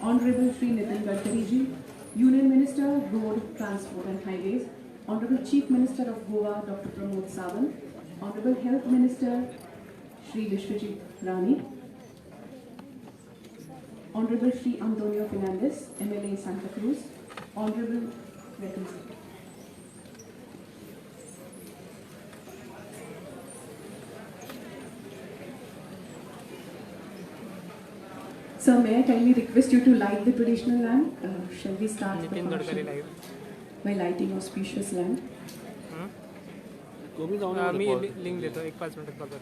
Honorable Shri Nitin Gadkari ji, Union Minister, Road, Transport and Highways, Honorable Chief Minister of Goa, Dr. Pramod Sawant, Honorable Health Minister, Shri Vishwajit Rani, Honorable Shri Antonio Fernandez, MLA Santa Cruz, Honorable Representative. Sir, may I kindly request you to light the traditional lamp? Shall we start the function by lighting auspicious lamp? Me link देतो 1-5 मिनिटात बघा.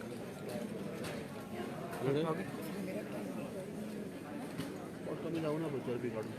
कमी जाऊ ना चरबी काढून.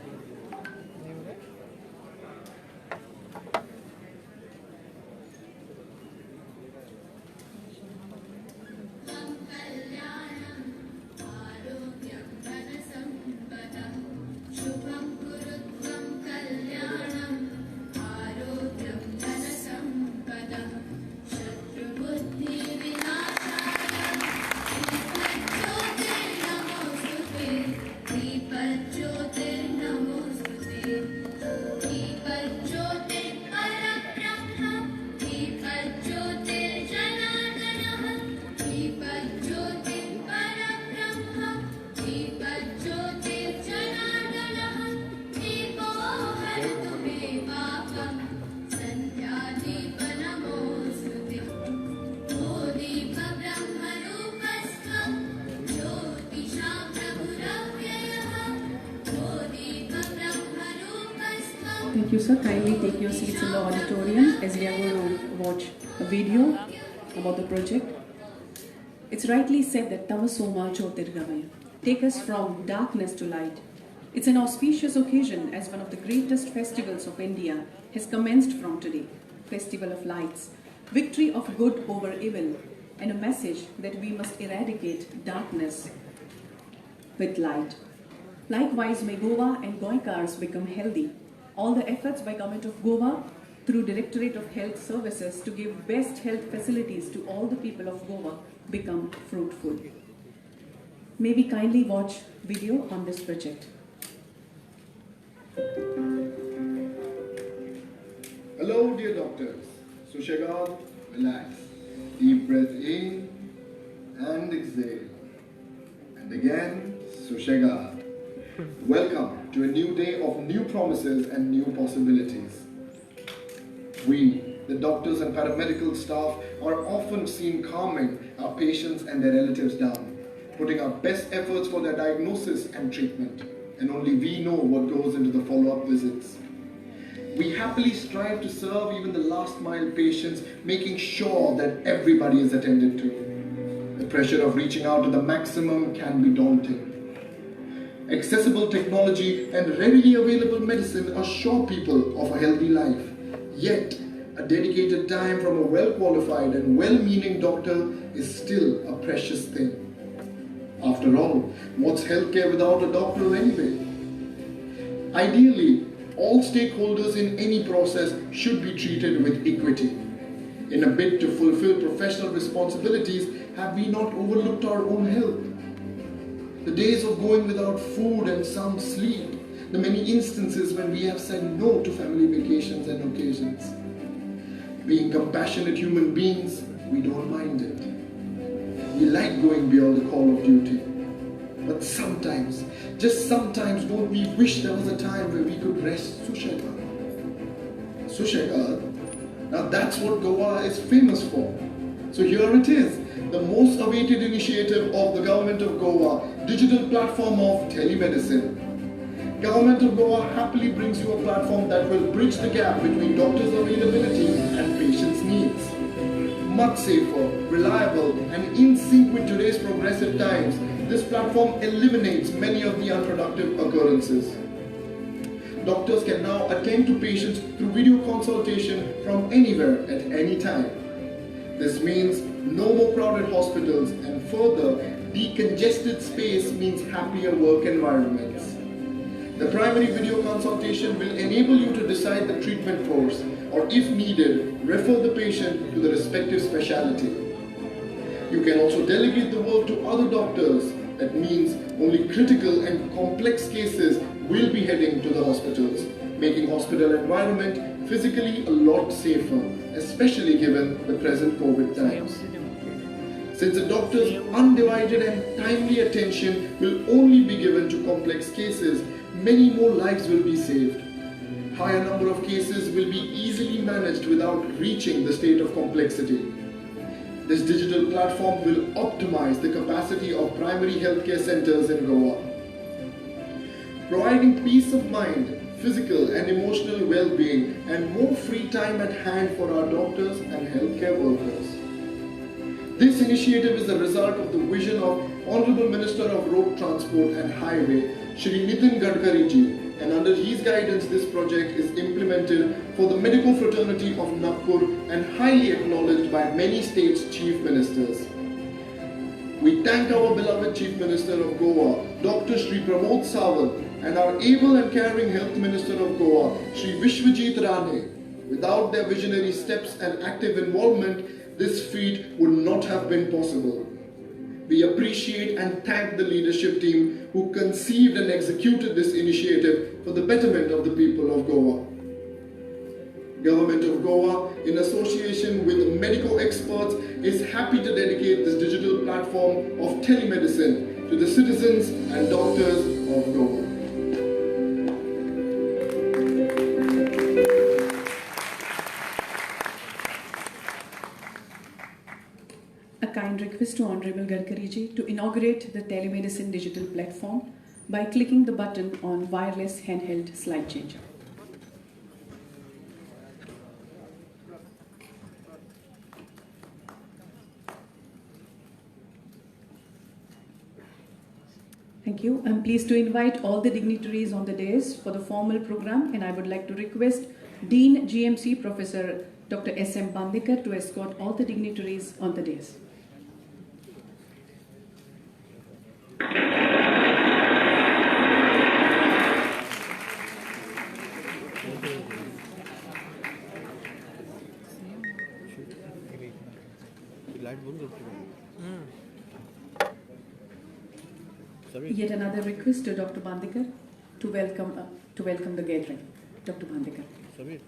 Thank you, sir. Kindly take your seats in the auditorium as we are going to watch a video about the project. It's rightly said that Tamasoma Jyotirgamaya, take us from darkness to light. It's an auspicious occasion as one of the greatest festivals of India has commenced from today, Festival of Lights, victory of good over evil, and a message that we must eradicate darkness with light. Likewise, may Goa and Goikars become healthy. All the efforts by Government of Goa through Directorate of Health Services to give best health facilities to all the people of Goa become fruitful. May we kindly watch video on this project. Hello dear doctors, Sushagad, relax. Deep breath in and exhale. And again, Sushagad. Welcome to a new day of new promises and new possibilities. We, the doctors and paramedical staff, are often seen calming our patients and their relatives down, putting our best efforts for their diagnosis and treatment, and only we know what goes into the follow-up visits. We happily strive to serve even the last mile patients, making sure that everybody is attended to. The pressure of reaching out to the maximum can be daunting. Accessible technology and readily available medicine assure people of a healthy life. Yet, a dedicated time from a well-qualified and well-meaning doctor is still a precious thing. After all, what's healthcare without a doctor anyway? Ideally, all stakeholders in any process should be treated with equity. In a bid to fulfill professional responsibilities, have we not overlooked our own health? The days of going without food and sound sleep, the many instances when we have said no to family vacations and occasions. Being compassionate human beings, we don't mind it. We like going beyond the call of duty. But sometimes, just sometimes, don't we wish there was a time where we could rest Sushagad? Sushagad? Now that's what Goa is famous for. So here it is, the most awaited initiative of the Government of Goa, digital platform of telemedicine. Government of Goa happily brings you a platform that will bridge the gap between doctors' availability and patients' needs. Much safer, reliable, and in sync with today's progressive times, this platform eliminates many of the unproductive occurrences. Doctors can now attend to patients through video consultation from anywhere at any time. This means no more crowded hospitals, and further, decongested space means happier work environments. The primary video consultation will enable you to decide the treatment course, or if needed, refer the patient to the respective specialty. You can also delegate the work to other doctors That means only critical and complex cases will be heading to the hospitals, making hospital environment physically a lot safer, especially given the present COVID times. Since the doctor's undivided and timely attention will only be given to complex cases, many more lives will be saved. Higher number of cases will be easily managed without reaching the state of complexity. This digital platform will optimize the capacity of primary healthcare centers in Goa, providing peace of mind, physical and emotional well-being, and more free time at hand for our doctors and healthcare workers. This initiative is a result of the vision of Honorable Minister of Road Transport and Highway, Shri Nitin Gadkari ji, and under his guidance this project is implemented for the medical fraternity of Nagpur and highly acknowledged by many states' chief ministers. We thank our beloved Chief Minister of Goa, Dr. Shri Pramod Sawant, and our able and caring Health Minister of Goa, Shri Vishwajit Rane. Without their visionary steps and active involvement, this feat would not have been possible. We appreciate and thank the leadership team who conceived and executed this initiative for the betterment of the people of Goa. Government of Goa, in association with medical experts, is happy to dedicate this digital platform of telemedicine to the citizens and doctors of Goa. A kind request to Honorable Gadkari ji to inaugurate the telemedicine digital platform by clicking the button on wireless handheld slide changer. Thank you. I'm pleased to invite all the dignitaries on the dais for the formal program, and I would like to request Dean GMC Professor Dr. S.M. Bandekar to escort all the dignitaries on the dais. Light बंद करते Yet another request to Dr. Bandekar to welcome the gathering. Dr. Bandekar. Sameer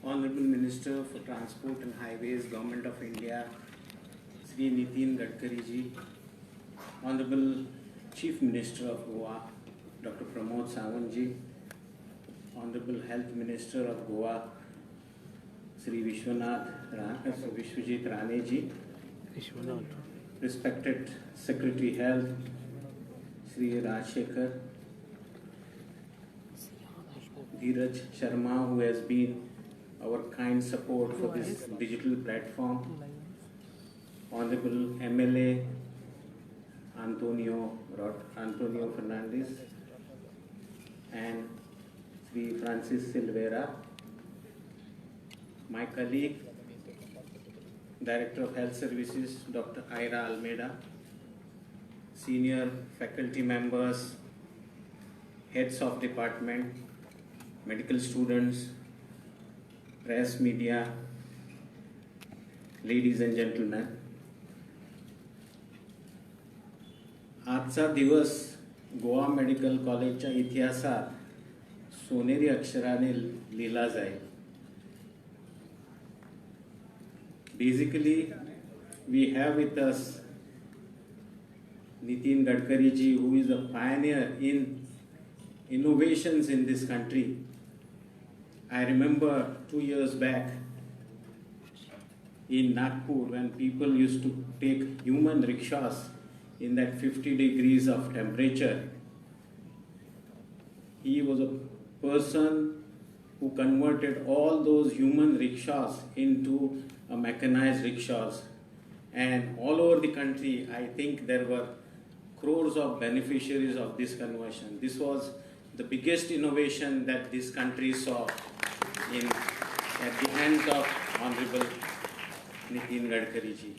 Honorable Minister for Transport and Highways, Government of India, Sri Nitin Gadkari ji, Honorable Chief Minister of Goa, Dr. Pramod Sawant ji, Honorable Health Minister of Goa, Sri Vishwajit Rane ji, respected Secretary Health, Sri Rajshekhar, Dheeraj Sharma, who has been our kind support for this digital platform, Honorable MLA Antonio Fernandez, and Sri Francis Silveira, my colleague, Director of Health Services, Dr. Ira Almeida, senior faculty members, heads of department, medical students, press, media, ladies and gentlemen. आजचा दिवस Goa medical कॉलेजच्या इतिहासात सोनेरी अक्षराने लिहिला जाईल. Basically, we have with us Nitin Gadkari ji, who is a pioneer in innovations in this country. I remember 2 years back in Nagpur when people used to take human rickshaws in that 50 degrees of temperature. He was a person who converted all those human rickshaws into mechanized rickshaws, and all over the country I think there were crores of beneficiaries of this conversion. This was the biggest innovation that this country saw at the hands of Honorable Nitin Gadkari ji.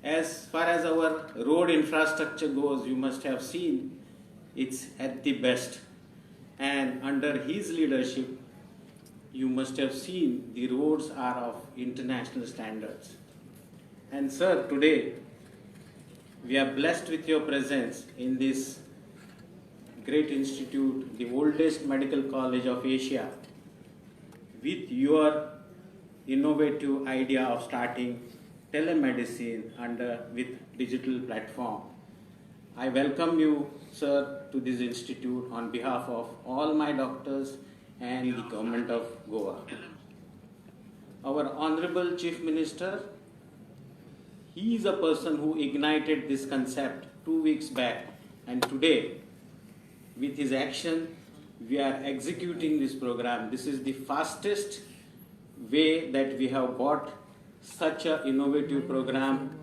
As far as our road infrastructure goes, you must have seen it's at the best, and under his leadership you must have seen the roads are of international standards. And sir, today we are blessed with your presence in this great institute, the oldest medical college of Asia, with your innovative idea of starting telemedicine with digital platform. I welcome you, sir, to this institute on behalf of all my doctors and the government of Goa. Our Honorable Chief Minister, he is a person who ignited this concept 2 weeks back, and today, with his action, we are executing this program. This is the fastest way that we have got such an innovative program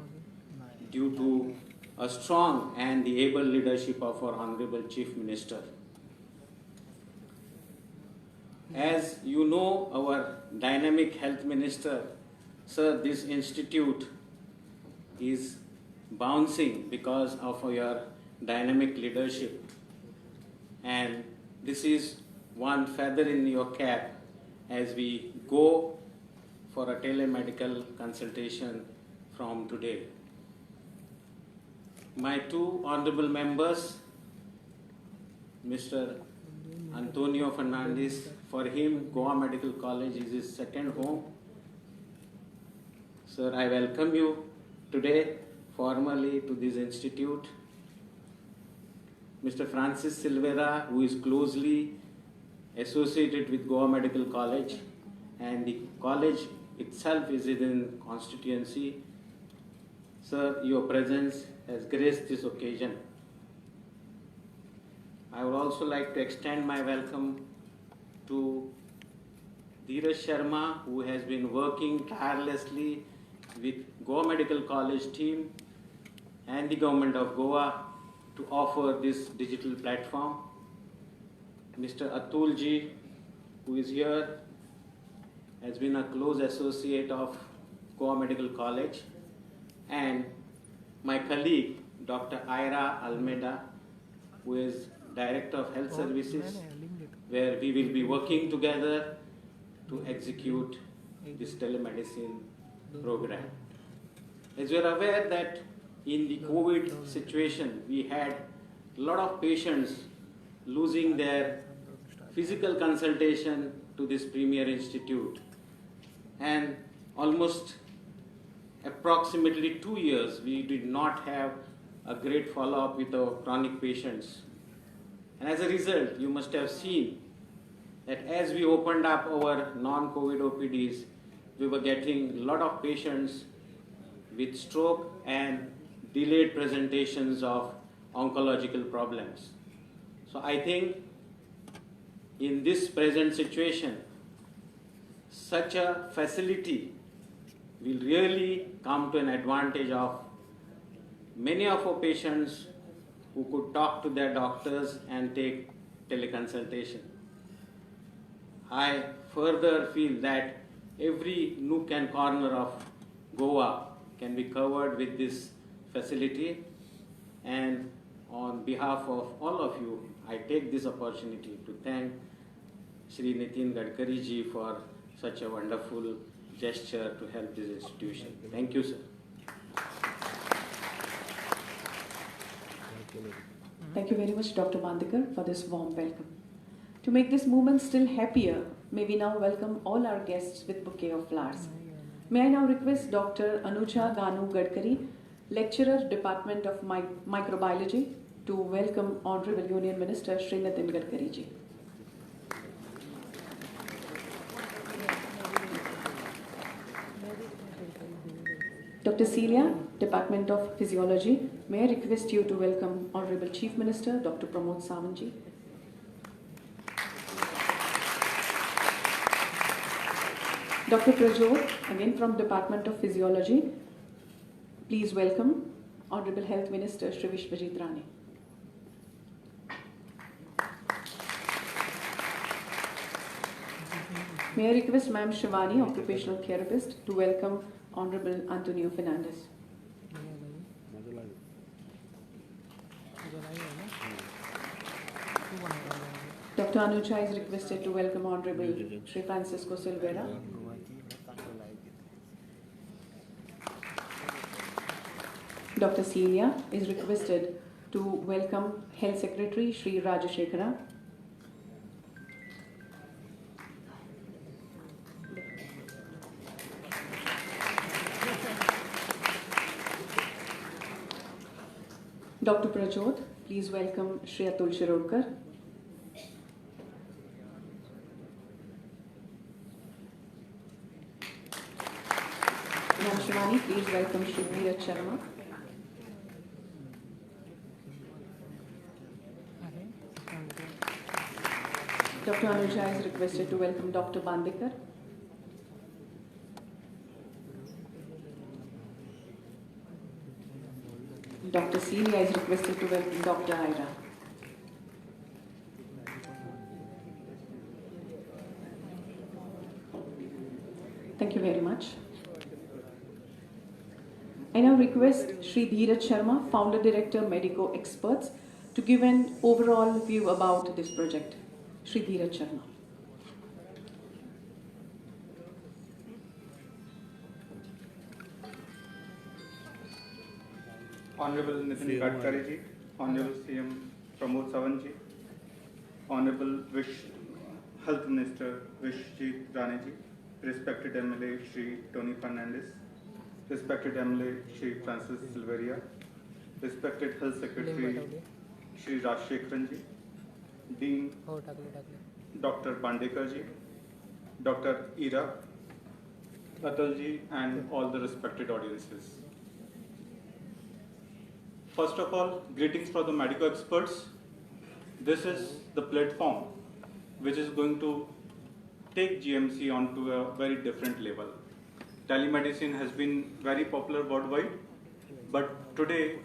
due to a strong and the able leadership of our Honorable Chief Minister. As you know, our dynamic health minister, sir, this institute is bouncing because of your dynamic leadership. And this is one feather in your cap as we go for a telemedical consultation from today. My two honorable members, Mr. Antonio Fernandez, for him Goa Medical College is his second home. Sir, I welcome you today formally to this institute. Mr. Francis Silvera, who is closely associated with Goa Medical College, and the college itself is in constituency. Sir, your presence has graced this occasion. I would also like to extend my welcome to Dheeraj Sharma, who has been working tirelessly with Goa Medical College team and the government of Goa to offer this digital platform. Mr. Atul ji, who is here, has been a close associate of Goa Medical College, and my colleague, Dr. Ira Almeida, who is Director of Health Services, where we will be working together to execute this telemedicine program. As you are aware that in the COVID situation, we had a lot of patients losing their physical consultation to this premier institute. And almost approximately 2 years, we did not have a great follow-up with our chronic patients. And as a result, you must have seen that as we opened up our non-COVID OPDs, we were getting a lot of patients with stroke and delayed presentations of oncological problems. So I think in this present situation, such a facility will really come to an advantage of many of our patients who could talk to their doctors and take teleconsultation. I further feel that every nook and corner of Goa can be covered with this facility, and on behalf of all of you, I take this opportunity to thank Shri Nitin Gadkari ji for such a wonderful gesture to help this institution. Thank you, sir. Thank you very much, Dr. Mandikar, for this warm welcome. To make this moment still happier, may we now welcome all our guests with bouquet of flowers. May I now request Dr. Anuja Ganu Gadkari, Lecturer, Department of Microbiology, to welcome Honorable Union Minister Shri Nitin Gadkari ji. Dr. Celia, Department of Physiology, may I request you to welcome Honorable Chief Minister Dr. Pramod Sawant ji. Dr. Prajot, again from Department of Physiology, please welcome Honorable Health Minister Shri Vishwajit Rane. May I request Ma'am Shivani, Occupational Therapist, to welcome Honorable Antonio Fernandez. Dr. Dr. Anuja is requested to welcome Honorable Sri Francisco Silveira. Dr. Celia is requested to welcome Health Secretary Sri Rajashekara. Dr. Prajot, please welcome Shri Atul Shirokar. Ma'am Shivani, please welcome Shri Dheeraj Sharma. Dr. Anuja is requested to welcome Dr. Bandekar. Dr. Celia is requested to welcome Dr. Ira. Thank you very much. I now request Shri Dheeraj Sharma, Founder Director, Medico Experts, to give an overall view about this project. Shri Dheeraj Sharma. Honorable Nitin Gadkari ji, Honorable CM Pramod Sawant ji, Honorable Health Minister Vishji Rane ji, respected MLA Shri Tony Fernandez, respected MLA Shri Francis Silveria, respected Health Secretary Shri Rajashekharan ji, Dean Dr. Bandekar ji, Dr. Ira, Atul ji, and all the respected audiences. First of all, greetings for the medical experts. This is the platform which is going to take GMC onto a very different level. Telemedicine has been very popular worldwide, but today,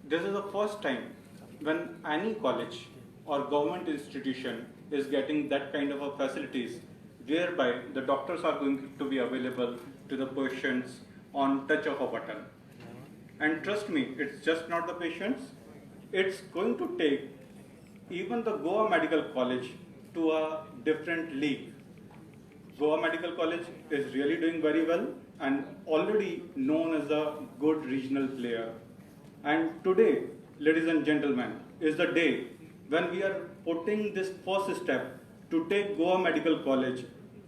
this is the first time when any college or government institution is getting that kind of a facilities whereby the doctors are going to be available to the patients on touch of a button. And trust me, it's just not the patients, it's going to take even the Goa Medical College to a different league. Goa Medical College is really doing very well and already known as a good regional player. And today, ladies and gentlemen, is the day when we are putting this first step to take Goa Medical College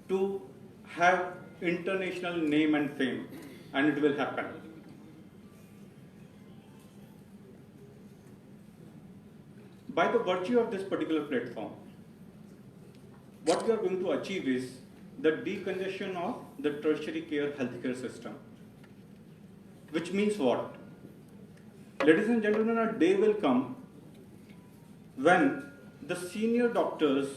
to have international name and fame, and it will happen. By the virtue of this particular platform, what we are going to achieve is the decongestion of the tertiary care healthcare system. Which means what? Ladies and gentlemen, a day will come when the senior doctors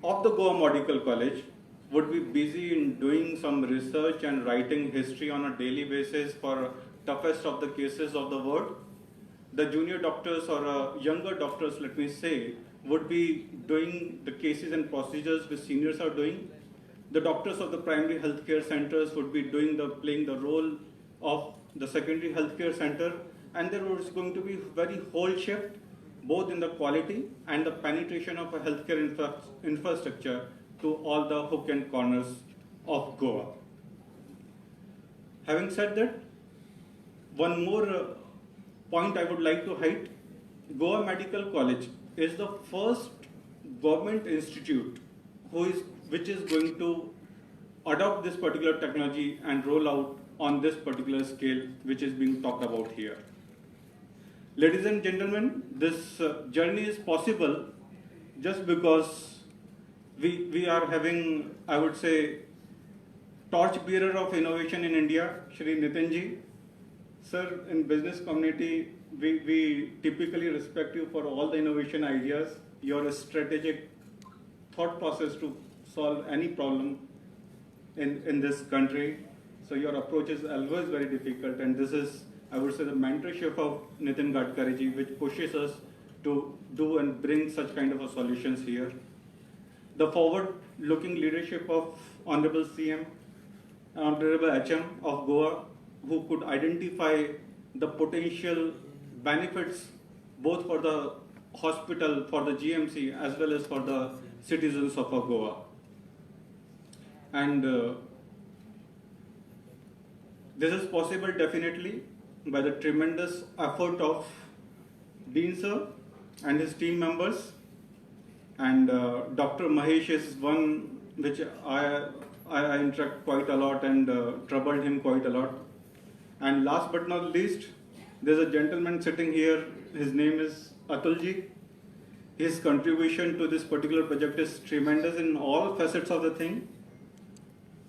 of the Goa Medical College would be busy in doing some research and writing history on a daily basis for toughest of the cases of the world. The junior doctors or younger doctors, let me say, would be doing the cases and procedures which seniors are doing. The doctors of the primary healthcare centers would be playing the role of the secondary healthcare center, and there was going to be very whole shift both in the quality and the penetration of a healthcare infrastructure to all the hook and corners of Goa. Having said that, one more point I would like to highlight, Goa Medical College is the first government institute which is going to adopt this particular technology and roll out on this particular scale which is being talked about here. Ladies and gentlemen, this journey is possible just because we are having, I would say, torchbearer of innovation in India, Shri Nitin ji. Sir, in business community, we typically respect you for all the innovation ideas, your strategic thought process to solve any problem in this country. So your approach is always very difficult, and this is, I would say, the mentorship of Nitin Gadkari ji, which pushes us to do and bring such kind of a solutions here. The forward-looking leadership of Honorable CM, Honorable HM of Goa, who could identify the potential benefits both for the hospital for the GMC as well as for the citizens of Goa. And this is possible definitely by the tremendous effort of Dean Sir and his team members. And Dr. Mahesh is one which I interact quite a lot and troubled him quite a lot. And last but not least, there's a gentleman sitting here. His name is Atulji. His contribution to this particular project is tremendous in all facets of the thing,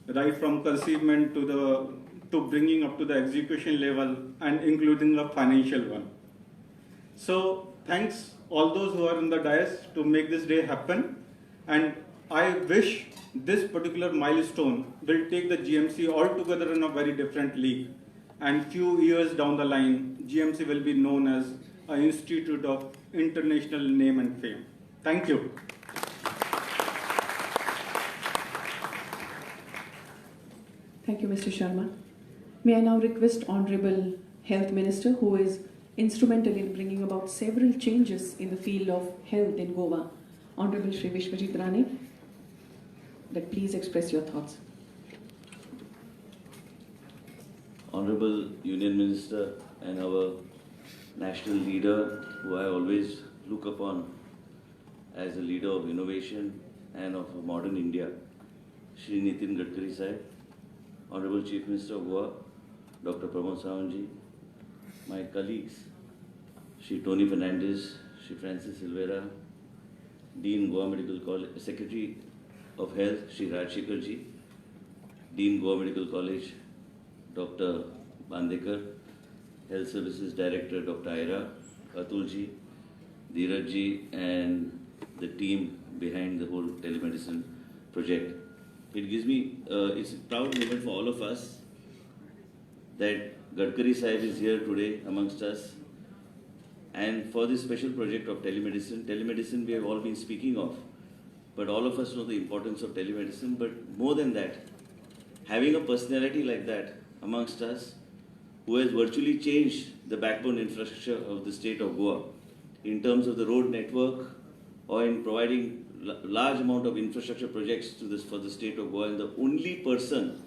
right from conceivement to bringing up to the execution level and including the financial one. So thanks all those who are in the dais to make this day happen, and I wish this particular milestone will take the GMC altogether in a very different league, and few years down the line GMC will be known as an institute of international name and fame. Thank you. Thank you, Mr. Sharma. May I now request Honorable Health Minister, who is instrumental in bringing about several changes in the field of health in Goa, Honorable Shri Vishwajit Rane, that please express your thoughts. Honorable Union Minister and our national leader, who I always look upon as a leader of innovation and of a modern India, Shri Nitin Gadkari Sahib, Honorable Chief Minister of Goa, Dr. Pramod Sawant, my colleagues, Shri Tony Fernandez, Shri Francis Silvera, Dean Goa Medical College, Secretary of Health, Shri Rajshekhar ji, Dean Goa Medical College, Dr. Bandekar, Health Services Director, Dr. Aira, Atulji, Dheeraj, and the team behind the whole telemedicine project. It gives me, it's a proud moment for all of us that Gadkari Sahib is here today amongst us. And for this special project of telemedicine we have all been speaking of, but all of us know the importance of telemedicine. But more than that, having a personality like that amongst us, who has virtually changed the backbone infrastructure of the state of Goa in terms of the road network or in providing large amount of infrastructure projects to this for the state of Goa, and the only person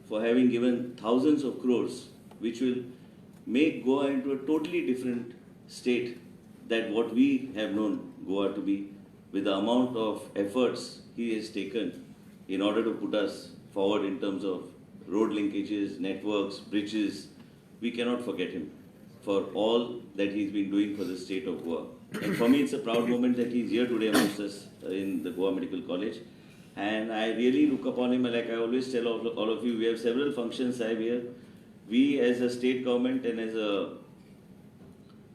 for having given thousands of crores, which will make Goa into a totally different state than what we have known Goa to be, with the amount of efforts he has taken in order to put us forward in terms of road linkages, networks, bridges. We cannot forget him for all that he's been doing for the state of Goa. And for me, it's a proud moment that he's here today amongst us in the Goa Medical College. And I really look upon him, like I always tell all of you, we have several functions I have here. We as a state government and as a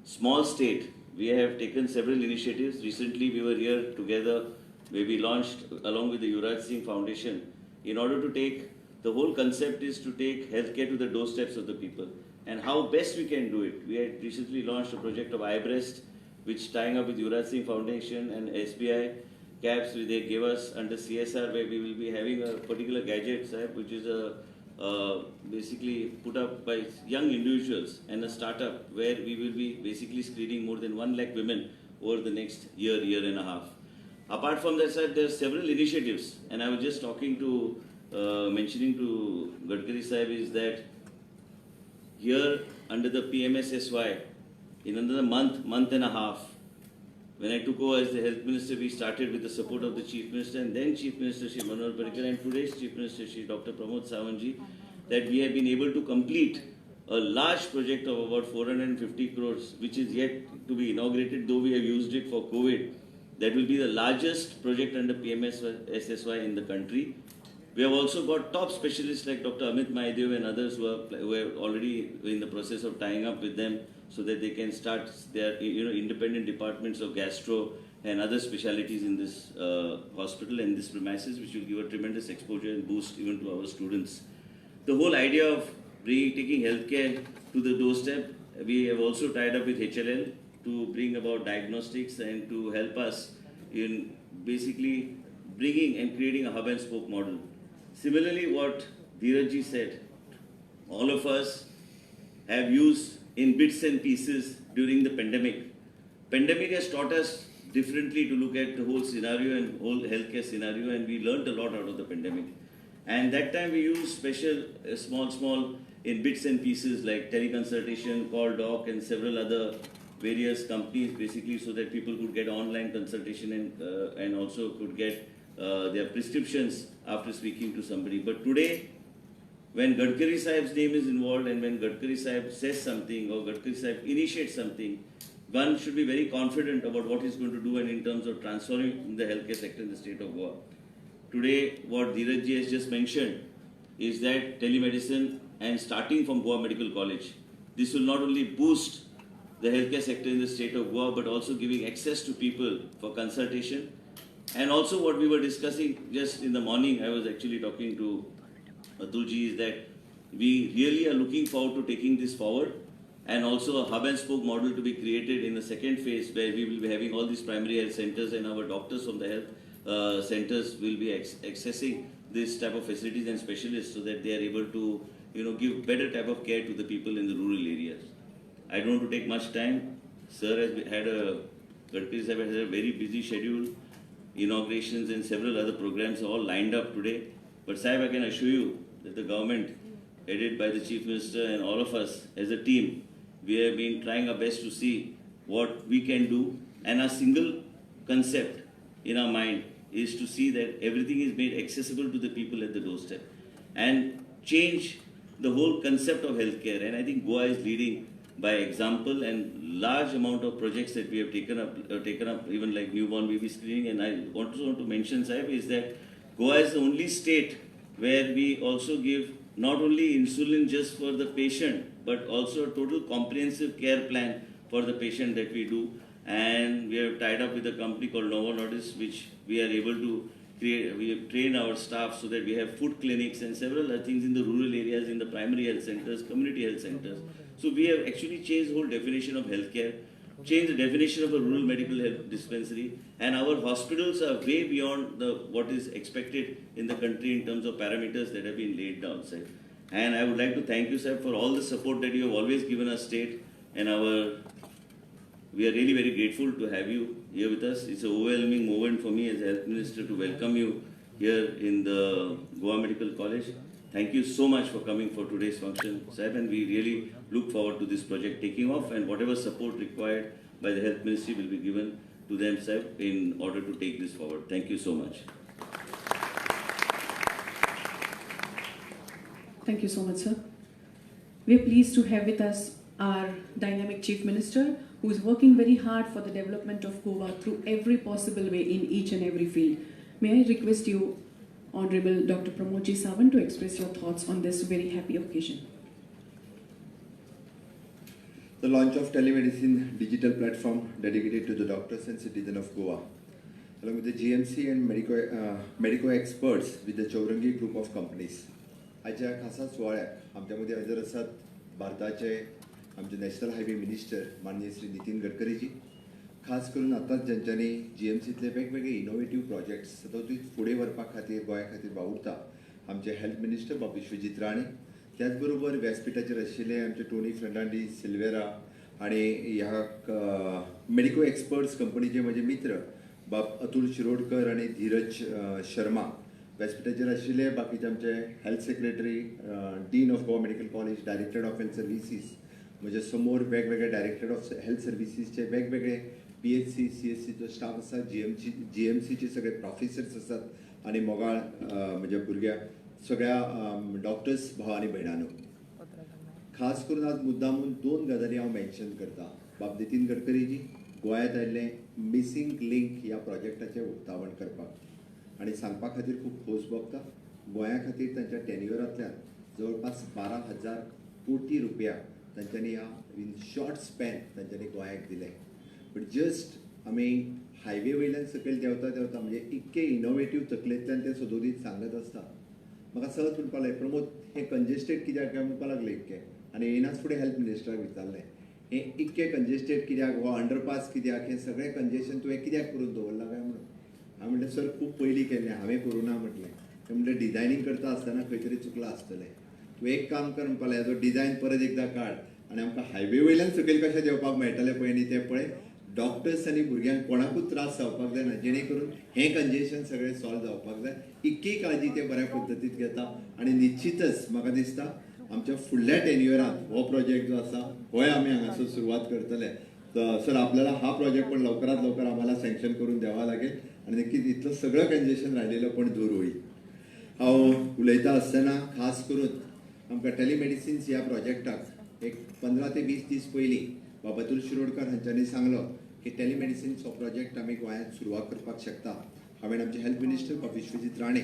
small state, we have taken several initiatives. Recently, we were here together where we launched, along with the Yuvraj Singh Foundation, in order to take, the whole concept is to take healthcare to the doorsteps of the people. And how best we can do it. We had recently launched a project of iBreast, which tying up with Yuvraj Singh Foundation and SBI caps, they gave us under CSR, where we will be having a particular gadget, which is basically put up by young individuals and a startup, where we will be basically screening more than 1 lakh women over the next year and a half. Apart from that, sir, there are several initiatives, and I was just talking to, mentioning to Gadkari Sahib is that here under the PMSSY, in another month and a half, when I took over as the Health Minister, we started with the support of the Chief Minister and then Chief Minister Shri Manohar Parrikar and today's Chief Minister Shri Dr. Pramod Sawant, that we have been able to complete a large project of about 450 crores, which is yet to be inaugurated, though we have used it for COVID. That will be the largest project under PMSSY in the country. We have also got top specialists like Dr. Amit Mahadeo and others who are already in the process of tying up with them so that they can start their independent departments of gastro and other specialities in this hospital and this premises, which will give a tremendous exposure and boost even to our students. The whole idea of taking healthcare to the doorstep, we have also tied up with HLL to bring about diagnostics and to help us in basically bringing and creating a hub and spoke model. Similarly, what Dheeraj said, all of us have used in bits and pieces during the pandemic. pandemic has taught us differently to look at the whole scenario and whole healthcare scenario, and we learned a lot out of the pandemic. And that time we used special, small in bits and pieces like teleconsultation, call doc, and several other various companies, basically so that people could get online consultation and also could get their prescriptions after speaking to somebody. But today, when Gadkari Sahib's name is involved and when Gadkari Sahib says something or Gadkari Sahib initiates something, one should be very confident about what he's going to do and in terms of transforming the healthcare sector in the state of Goa. Today, what Dheeraj ji has just mentioned is that telemedicine and starting from Goa Medical College, this will not only boost the healthcare sector in the state of Goa, but also giving access to people for consultation. And also what we were discussing just in the morning, I was actually talking to Atul ji, is that we really are looking forward to taking this forward, and also a hub and spoke model to be created in the second phase, where we will be having all these primary health centers and our doctors from the health centers will be accessing this type of facilities and specialists so that they are able to give better type of care to the people in the rural areas. I don't want to take much time. Sir has had Gadkari Sahib has a very busy schedule, inaugurations and several other programs are all lined up today. But Sahib, I can assure you that the government, headed by the Chief Minister and all of us as a team, we have been trying our best to see what we can do, and our single concept in our mind is to see that everything is made accessible to the people at the doorstep and change the whole concept of healthcare. And I think Goa is leading by example, and large amount of projects that we have taken up even like newborn baby screening. And I also want to mention, Sahib, is that Goa is the only state where we also give not only insulin just for the patient, but also a total comprehensive care plan for the patient that we do. And we have tied up with a company called Novo Nordisk, which we are able to create. We have trained our staff so that we have food clinics and several other things in the rural areas, in the primary health centers, community health centers. So we have actually changed the whole definition of healthcare, changed the definition of a rural medical health dispensary, and our hospitals are way beyond what is expected in the country in terms of parameters that have been laid down, sir. And I would like to thank you, sir, for all the support that you have always given our state, and we are really very grateful to have you here with us. It's an overwhelming moment for me as a health minister to welcome you here in the Goa Medical College. Thank you so much for coming for today's function, Sahib, and we really look forward to this project taking off, and whatever support required by the Health Ministry will be given to them, Sahib, in order to take this forward. Thank you so much. Thank you so much, sir. We are pleased to have with us our dynamic Chief Minister, who is working very hard for the development of Goa through every possible way in each and every field. May I request you, Honorable Dr. Pramod Ji Sawant, to express your thoughts on this very happy occasion. The launch of telemedicine digital platform dedicated to the doctors and citizens of Goa, along with the GMC and medico experts with the Chaurangi group of companies. आजच्या खासा सुवाळ्याक आमच्या मदीं हजर आसात भारताचे आमचे national highway minister माननीय श्री नितीन गडकरी जी. खास करून आतांच जेंच्यांनी GMCतले वेगवेगळे इनोवेटिव्ह प्रोजेक्ट्स सतत फुडें व्हरपा खातीर गोंया खातीर वावुरता आमचे हेल्थ मिनिस्टर बाब विश्वजीत राणे. त्याच बरोबर व्यासपीठाचेर आशिल्ले आमचे टोनी फर्नांडीस, सिल्वेरा आनी ह्या मेडिको एक्सपर्ट्स कंपनीचे म्हजे मित्र बाब अतुल शिरोडकर आनी धीरज शर्मा. व्यासपीठाचेर आशिल्ले बाकीचे आमचे health secretary, dean of Goa medical college, director of health services, म्हजे समोर वेगवेगळे डायरेक्टर ऑफ हेल्थ सर्विसीसचे वेगवेगळे PHC, CSCचो स्टाफ आसा, GMCचे सगळे प्रोफेसर्स आसात आनी मोगाळ म्हज्या भुरग्या सगळ्या डॉक्टर्स भाव आनी भयणांनो. खास करून आज मुद्दामून दोन गजाली हांव मेन्शन करता. बाब नितीन गडकरी जी गोंयांत आयिल्ले मिसींग लिंक ह्या प्रोजेक्टाचें उक्तावण करपाक आनी सांगपा खातीर खूब खोस भोगता. गोंया खातीर तांच्या टेन्युअरांतल्यान जवळपास 12,000 कोटी रुपया तांच्यांनी ह्या इन शॉर्ट स्पॅन तांच्यांनी गोंयाक दिले. बट जस्ट आमी हायवे वयल्यान सकयल देंवता देंवता म्हणजे इतके इनोवेटिव्ह तकलेंतल्यान ते सदोदीत सांगत आसता. म्हाका सहज म्हणपा लागलें, प्रमोद हें कंजेस्टेड कित्याक काय म्हणपा लागलें इतकें. आनी येनाच फुडें हेल्थ मिनिस्टराक विचारलें, हें इतकें कंजेस्टेड कित्याक, हो अंडरपास कित्याक, हें सगळें कंजेशन तुवें कित्याक करून दवरलां काय म्हणून. हांवें म्हणलें सर खूब पयलीं केल्लें, हांवें करूं ना म्हटलें. तें म्हणलें डिजायनींग करता आसतना खंय तरी चुकलां आसतलें. तूं एक काम कर म्हणपा लागलें, हेजो डिजायन परत एकदां काड आनी आमकां हायवे वयल्यान सकयल कशें देंवपाक मेळटलें पळय न्ही तें पळय. डॉक्टर्स आनी भुरग्यांक कोणाकूच त्रास जावपाक जायना, जेणे करून हें कंजेशन सगळें सॉल्व जावपाक जाय. इतकी काळजी ते बऱ्या पद्दतीन घेता आनी निश्चितच म्हाका दिसता आमच्या फुडल्या टेन्युअरांत हो प्रोजेक्ट जो आसा होय आमी हांगासर सुरवात करतले. सर आपल्याला हा प्रोजेक्ट पण लवकरात लवकर आम्हाला सँक्शन करून द्यावा लागेल आणि नक्कीच इतलं सगळं कंजेशन राहिलेलं पण दूर होईल. हांव उलयता आसतना खास करून आमकां टेलिमेडिसिन्स ह्या प्रोजेक्टाक एक 15 ते 20 दीस पयलीं बाबातूल शिरोडकर हांच्यांनी सांगलो की टेलिमेडिसिन्स हो प्रोजेक्ट आमी गोंयांत सुरवात करपाक शकता. हांवें आमचे हेल्थ मिनिस्टर डॉ. विश्वजीत राणे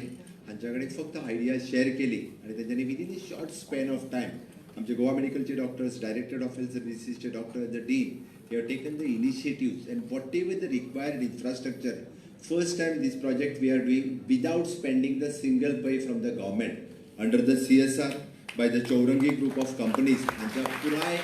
हांच्या कडेन फक्त आयडिया शेअर केली आणि तेंच्यांनी within a short span of time आमचे गोवा मेडिकलचे डॉक्टर्स, डायरेक्टर ऑफ हेल्थ सर्विसीसचे doctor, the dean, they have taken the initiatives and whatever the required infrastructure. First time this project we are doing without spending the single pay from the government under the CSR by the Chaurangi group of companies. हांच्या पुराय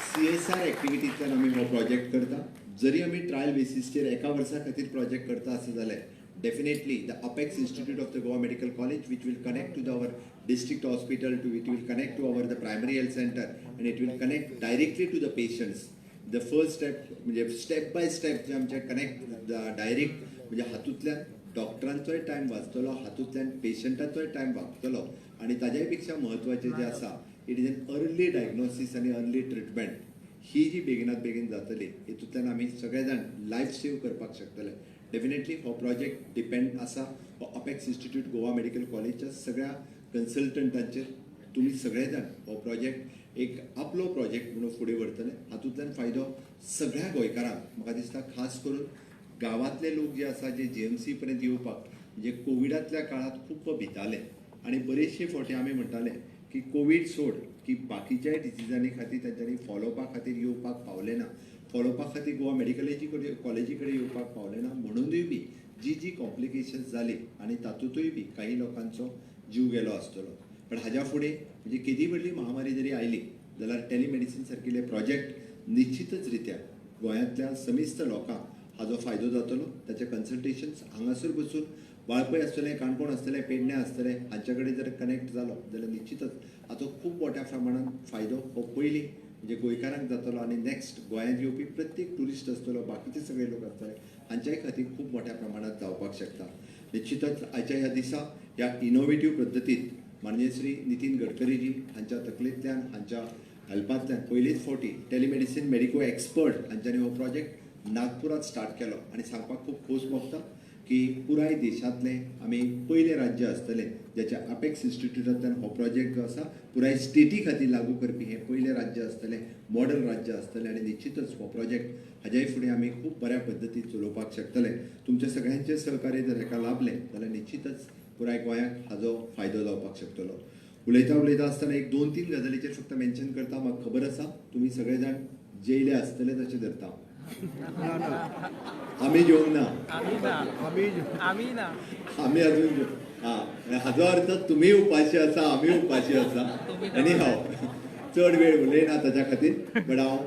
CSR एक्टिविटींतल्यान आमी हो project करता. जरी आमी trial बेसिसचेर एका वर्सा खातीर project करता आसत जाल्यार definitely the Apex Institute of the Goa Medical College, which will connect to our district hospital, it will connect to our the primary health center, and it will connect directly to the patients. The first step म्हणजे step by step जे आमचे connect direct म्हणजे हातूंतल्यान डॉक्टरांचोय time वाचतलो, हातूंतल्यान पेशंटाचोय time वाचतलो आणि ताज्याय पेक्षा म्हत्वाचें जें आसा it is an early diagnosis आनी अर्ली ट्रिटमेंट. ही जी बेगिनात बेगीन जातली हितूंतल्यान आमी सगळे जाण लायफ सेव करपाक शकतले. डेफिनेटली हो प्रोजेक्ट डिपेंड आसा हो अपेक्स इन्स्टिट्यूट गोवा मेडिकल कॉलेजच्या सगळ्या कन्सल्टंटांचेर. तुमी सगळे जाण हो प्रोजेक्ट एक आपलो प्रोजेक्ट म्हणून फुडें व्हरतले. हातूंतल्यान फायदो सगळ्या गोंयकारांक. म्हाका दिसता खास करून गांवांतले लोक जे आसा जे JMC पर्यंत येवपाक म्हणजे कोविडांतल्या काळांत खूब भिताले आनी बरेचशे फावटी आमी म्हणटाले की कोवीड सोड की बाकीच्याय डिसिजांनी खातीर तांच्यांनी फॉलोअपा खातीर येवपाक पावले ना, फॉलोअपा खातीर गोवा मेडिकल कॉलेजी कडेन येवपाक पावले ना, म्हणूनय बी जी कॉम्प्लिकेशन्स जाली आनी तातूंतय बी काही लोकांचो जीव गेलो आसतलो. पण हाज्या फुडें म्हणजे केदी व्हडली महामारी जरी आयली जाल्यार टेलिमेडिसीन सारकिले प्रोजेक्ट निश्चितच रित्या गोंयांतल्या समेस्त लोकांक हाजो फायदो जातलो. ताचे कन्सल्टेशन्स हांगासर बसून वाळपय आसतलें, काणकोण आसतलें, पेडण्यां आसतलें, हांचे कडेन जर कनेक्ट जालो जाल्यार निश्चितच हाचो खूब मोठ्या प्रमाणात फायदो हो पयलीं म्हणजे गोंयकारांक जातलो आनी नेक्स्ट गोंयांत येवपी प्रत्येक ट्युरिस्ट आसतलो, बाकीचे सगळे लोक आसतले हांच्याय खातीर खूब मोठ्या प्रमाणात जावपाक शकता. निश्चितच आयच्या ह्या दिसा ह्या इनोवेटीव पद्दतीन माननीय श्री नितीन गडकरीजी हांच्या तकलेंतल्यान हांच्या हेल्पांतल्यान पयलीच फावटी टेलिमेडिसीन मेडिको एक्सपर्ट हांच्यांनी हो प्रोजेक्ट नागपुरांत स्टार्ट केलो आनी सांगपाक खूब खोस भोगता की पुराय देशांतले आमी पयले राज्य आसतले ज्याच्या अपेक्स इन्स्टिट्यूटांतल्यान हो प्रोजेक्ट जो आसा पुराय स्टेटी खातीर लागू करपी हें पयलें राज्य आसतलें, मॉडर्न राज्य आसतलें आनी निश्चितच हो प्रोजेक्ट हाज्याय फुडें आमी खूब बऱ्या पद्दतीन चलोवपाक शकतले. तुमच्या सगळ्यांचें सहकार्य जर हेका लाभलें जाल्यार निश्चितच पुराय गोंयांक हाजो फायदो जावपाक शकतलो. उलयता आसतना एक 2-3 गजालीचेर फक्त मेन्शन करता. म्हाका खबर आसा तुमी सगळे जाण जेयले आसतले तशें धरता. आमी जेवंक ना, आमी अजून हाजो अर्थ तुमी उपाशी आसा, आमी उपाशी आसा. एनी हांव चड वेळ उलयना ताच्या खातीर. बट हांव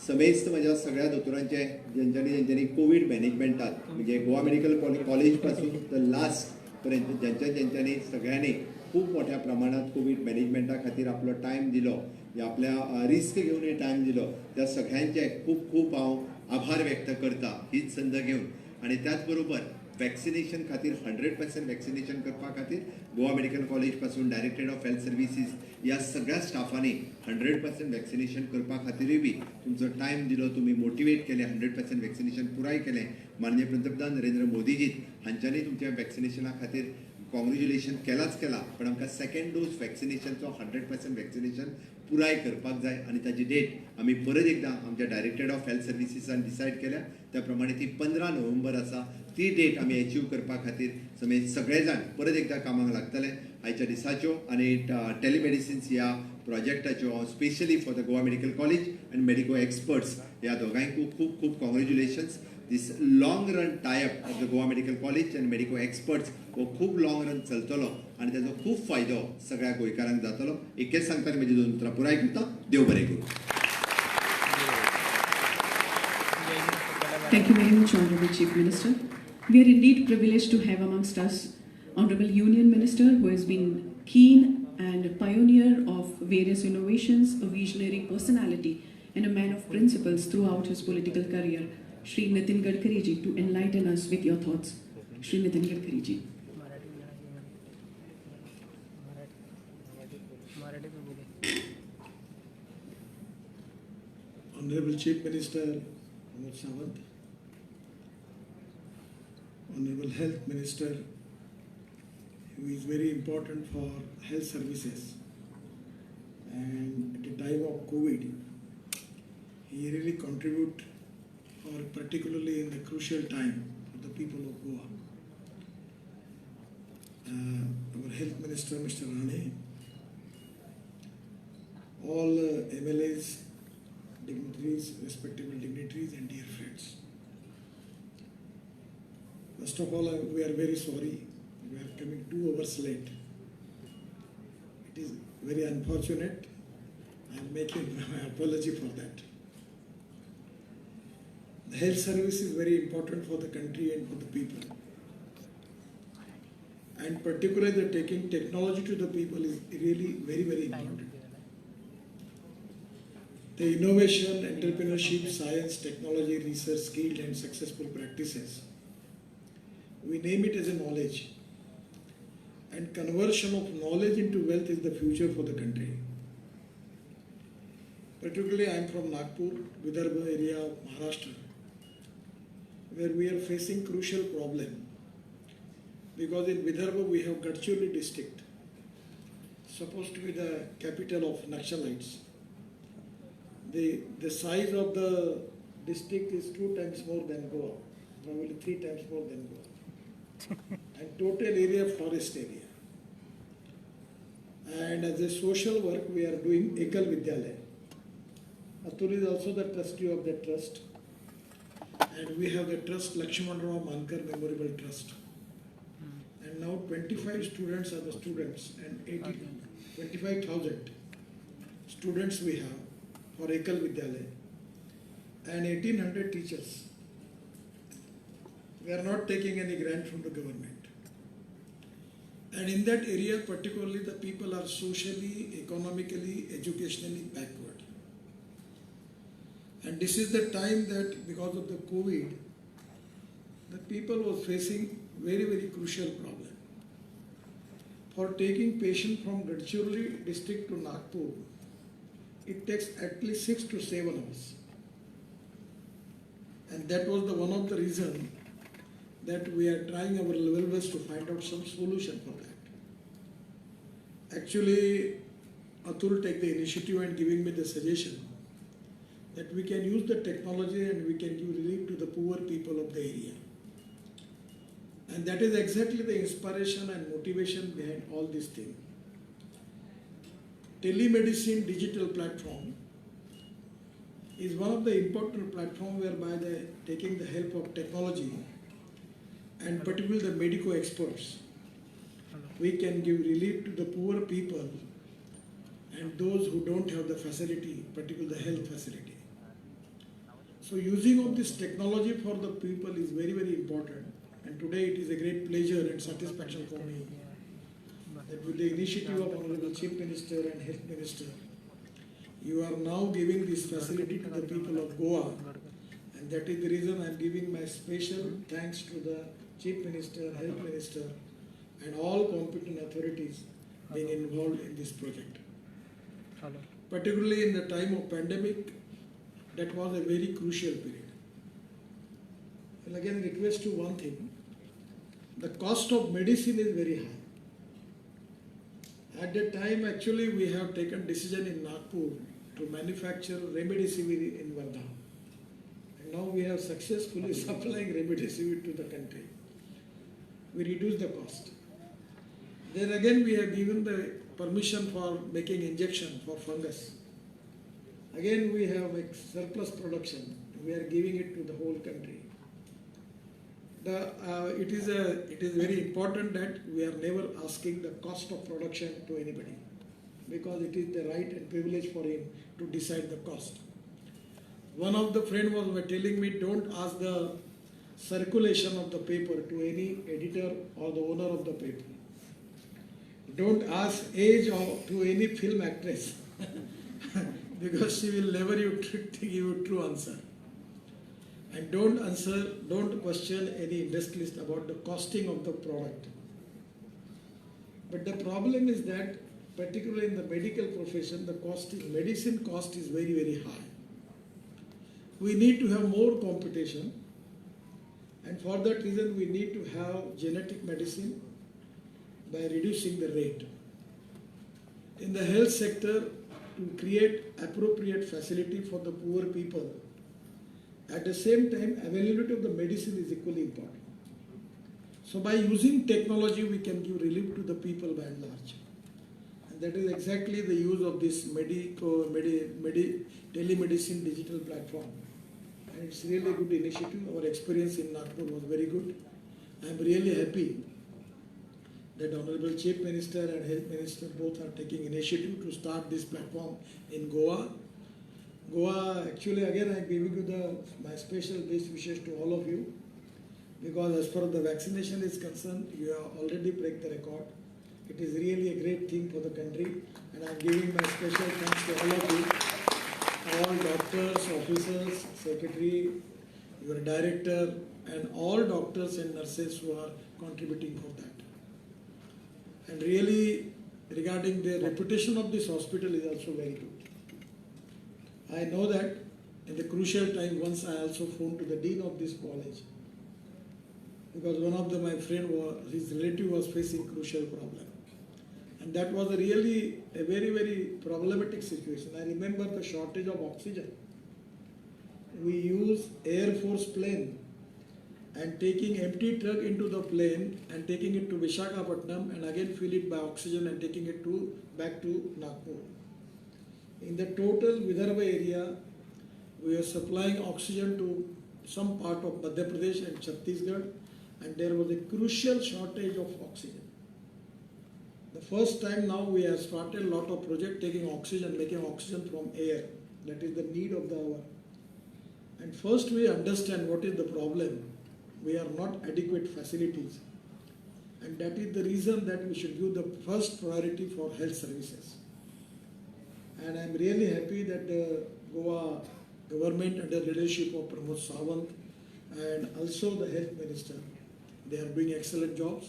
समेस्त म्हज्या सगळ्या दोतोरांचे ज्यांच्यांनी कोवीड मॅनेजमेंटात म्हणजे गोवा मेडिकल कॉलेज पासून तर लास्ट पर्यंत ज्यांच्यांनी सगळ्यांनी खूब मोठ्या प्रमाणात कोवीड मॅनेजमेंटा खातीर आपलो टायम दिलो, आपल्या रिस्क घेवन टायम दिलो, त्या सगळ्यांचे खूब खूब हांव आभार व्यक्त करता हीच संद घेवन. आनी त्याच बरोबर वॅक्सिनेशन खातीर 100% वॅक्सिनेशन करपा खातीर गोवा मेडिकल कॉलेज पासून डायरेक्टर ऑफ हेल्थ सर्विसीस ह्या सगळ्या स्टाफांनी 100% वॅक्सिनेशन करपा खातीरूय बी तुमचो टायम दिलो, तुमी मोटिवेट केलें, 100% वॅक्सिनेशन पुराय केलें. माननीय पंतप्रधान नरेंद्र मोदीजी हांच्यांनी तुमच्या वॅक्सिनेशना खातीर कॉंग्रेच्युलेशन केलाच केला. पण आमकां सेकंड डोस वॅक्सिनेशनचो 100% वॅक्सिनेशन पुराय करपाक जाय आनी ताची डेट आमी परत एकदां आमच्या डायरेक्टर ऑफ हेल्थ सर्विसीसान डिसायड केल्या. त्या प्रमाणे ती 15 नोव्हेंबर आसा. ती डेट आमी अचीव करपा खातीर सगळे जाण परत एकदां कामाक लागतले. आयच्या दिसाच्यो आनी टेलिमेडिसिन्स ह्या प्रोजेक्टाच्यो specially for the Goa medical college and medico experts ह्या दोगांयकूय खूब खूब congratulations. This long run tie up of the Goa medical college and medico experts हो खूब लॉंग रन चलतलो आनी ताजो खूब फायदो सगळ्या गोंयकारांक जातलो. एकच सांगता म्हजी 2 उतरां पुराय करता. देव बरें करूं. Thank you very much, Honorable Chief Minister. We are indeed privileged to have amongst us Honorable Union Minister who has been keen and a pioneer of various innovations, a visionary personality and a man of principles throughout his political career. Shri Nitin Gadkari ji to enlighten us with your thoughts. Shri Nitin Gadkari ji. Honorable Chief Minister Pramod Sawant, Honorable Health Minister, who is very important for health services, and at the time of COVID, he really contribute, or particularly in the crucial time for the people of Goa. Our Health Minister, Mr. Rane, all MLAs, dignitaries, respectable dignitaries, and dear friends. First of all, we are very sorry. We are coming 2 hours late. It is very unfortunate. I am making my apology for that. The health service is very important for the country and for the people. And particularly the taking technology to the people is really very, very important. The innovation, entrepreneurship, science, technology, research, skilled and successful practices. We name it as a knowledge. And conversion of knowledge into wealth is the future for the country. Particularly I am from Nagpur, Vidarbha area of Maharashtra, where we are facing crucial problem. Because in Vidarbha we have Gadchiroli district, supposed to be the capital of Naxalites. The size of the district is 2 times more than Goa, probably 3 times more than Goa. And total area forest area. And as a social work we are doing Ekal Vidyalaya. Atul is also the trustee of the trust. And we have the trust Lakshman Rao Mankar Memorial Trust. And now 25 students are the students and 25,000 students we have for Ekal Vidyalaya and 1800 teachers. We are not taking any grant from the government. And in that area particularly the people are socially, economically, educationally backward. And this is the time that because of the COVID, the people was facing very, very crucial problem. For taking patient from Gadchiroli district to Nagpur, it takes at least 6 to 7 hours. And that was one of the reasons that we are trying our level best to find out some solution for that. Actually, Atul take the initiative and giving me the suggestion that we can use the technology and we can give relief to the poor people of the area. And that is exactly the inspiration and motivation behind all these things. Telemedicine digital platform is one of the important platforms whereby taking the help of technology and particularly the medical experts, we can give relief to the poor people and those who don't have the facility, particularly the health facility. So using of this technology for the people is very, very important. And today it is a great pleasure and satisfaction for me that with the initiative of Honorable Chief Minister and Health Minister, you are now giving this facility to the people of Goa. And that is the reason I am giving my special thanks to the Chief Minister, Health Minister, and all competent authorities being involved in this project. Particularly in the time of pandemic, that was a very crucial period. And again, request you one thing. The cost of medicine is very high. At that time, actually, we have taken decision in Nagpur to manufacture Remdesivir in Wardha. And now we have successfully supplying Remdesivir to the country. We reduce the cost. Then again, we have given the permission for making injection for fungus. Again, we have a surplus production. We are giving it to the whole country. It is very important that we are never asking the cost of production to anybody, because it is the right and privilege for him to decide the cost. One of the friend was telling me, don't ask the circulation of the paper to any editor or the owner of the paper. Don't ask age to any film actress because she will never give you true answer. And don't question any industrialist about the costing of the product. But the problem is that, particularly in the medical profession, medicine cost is very, very high. We need to have more competition, and for that reason we need to have genetic medicine by reducing the rate. In the health sector, to create appropriate facility for the poor people. At the same time, availability of the medicine is equally important. So by using technology, we can give relief to the people by and large. And that is exactly the use of this telemedicine digital platform. And it's really a good initiative. Our experience in Nagpur was very good. I'm really happy that Honorable Chief Minister and Health Minister both are taking initiative to start this platform in Goa. Goa, actually, again, I'm giving you my special best wishes to all of you, because as far as the vaccination is concerned, you have already break the record. It is really a great thing for the country, and I'm giving my special thanks to all of you, all doctors, officers, secretary, your director, and all doctors and nurses who are contributing for that. And really, regarding the reputation of this hospital is also very good. I know that in the crucial time, once I also phoned to the dean of this college, because one of my friend, his relative was facing crucial problem. And that was really a very, very problematic situation. I remember the shortage of oxygen. We use Air Force plane and taking empty truck into the plane and taking it to Visakhapatnam and again fill it by oxygen and taking it back to Nagpur. In the total Vidarbha area, we are supplying oxygen to some part of Madhya Pradesh and Chhattisgarh, and there was a crucial shortage of oxygen. The first time now we have started a lot of project taking oxygen, making oxygen from air. That is the need of the hour. And first we understand what is the problem. We are not adequate facilities. And that is the reason that we should give the first priority for health services. And I am really happy that the Goa government under the leadership of Pramod Sawant and also the health minister, they are doing excellent jobs.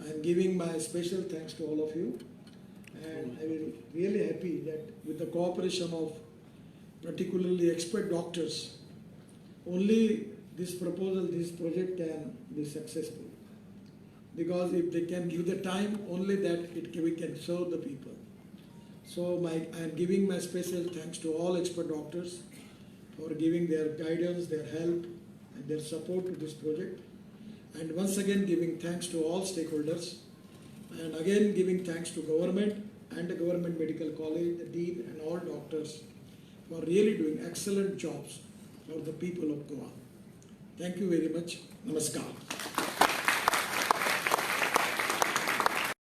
I am giving my special thanks to all of you. And I am really happy that with the cooperation of particularly expert doctors, only this proposal, this project can be successful. Because if they can give the time, only that we can serve the people. So I am giving my special thanks to all expert doctors for giving their guidance, their help, and their support to this project. And once again giving thanks to all stakeholders, and again giving thanks to government and the government medical college, the dean and all doctors for really doing excellent jobs for the people of Goa. Thank you very much. Namaskar.